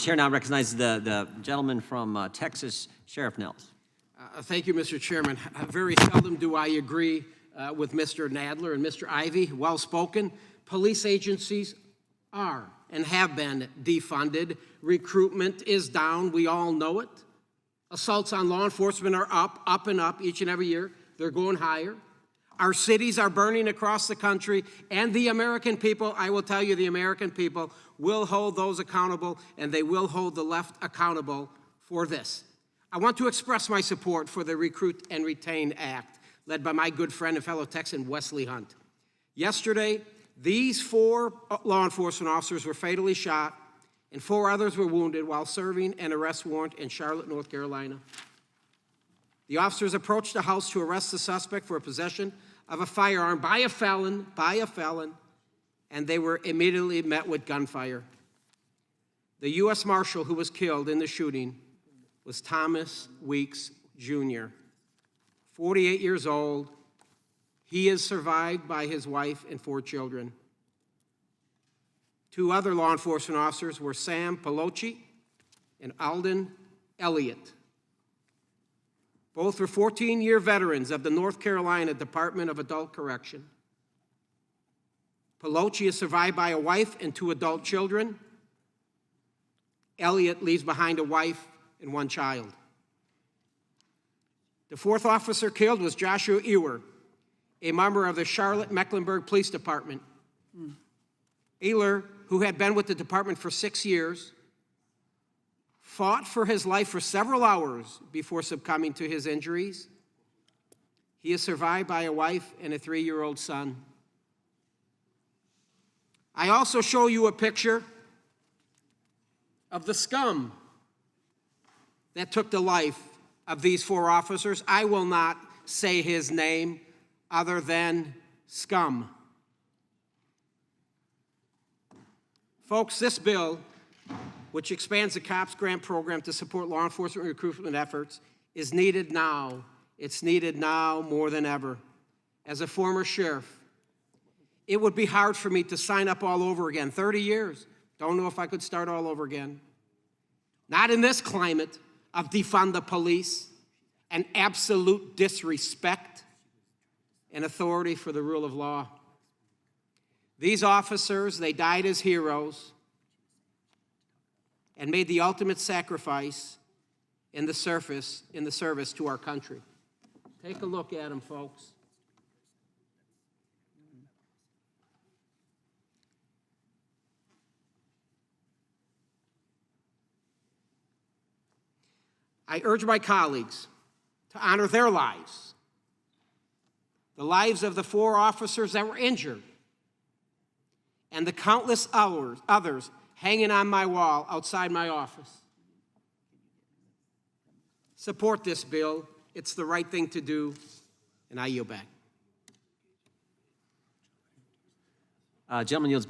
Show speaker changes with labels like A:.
A: Chair now recognizes the gentleman from Texas, Sheriff Nehls.
B: Thank you, Mr. Chairman. Very seldom do I agree with Mr. Nadler and Mr. Ivey. Well spoken. Police agencies are and have been defunded. Recruitment is down. We all know it. Assaults on law enforcement are up and up each and every year. They're going higher. Our cities are burning across the country, and the American people, I will tell you, the American people will hold those accountable, and they will hold the left accountable for this. I want to express my support for the Recruit and Retain Act, led by my good friend and fellow Texan, Wesley Hunt. Yesterday, these 4 law enforcement officers were fatally shot, and 4 others were wounded while serving an arrest warrant in Charlotte, North Carolina. The officers approached the house to arrest the suspect for possession of a firearm by a felon, and they were immediately met with gunfire. The U.S. Marshal who was killed in the shooting was Thomas Weeks, Jr., 48 years old. He is survived by his wife and 4 children. 2 other law enforcement officers were Sam Pelocci and Alden Elliott. Both were 14-year veterans of the North Carolina Department of Adult Correction. Pelocci is survived by a wife and 2 adult children. Elliott leaves behind a wife and 1 child. The 4th officer killed was Joshua Ewer, a member of the Charlotte-Mecklenburg Police Department. Ewer, who had been with the department for 6 years, fought for his life for several hours before succumbing to his injuries. He is survived by a wife and a 3-year-old son. I also show you a picture of the scum that took the life of these 4 officers. I will not say his name other than Scum. Folks, this bill, which expands the COPS grant program to support law enforcement recruitment efforts, is needed now. It's needed now more than ever. As a former sheriff, it would be hard for me to sign up all over again. 30 years. Don't know if I could start all over again. Not in this climate of defund the police and absolute disrespect and authority for the rule of law. These officers, they died as heroes and made the ultimate sacrifice in the service to our country. Take a look at them, folks. I urge my colleagues to honor their lives, the lives of the 4 officers that were injured, and the countless others hanging on my wall outside my office. Support this bill. It's the right thing to do, and I yield back.
A: Gentleman yields back.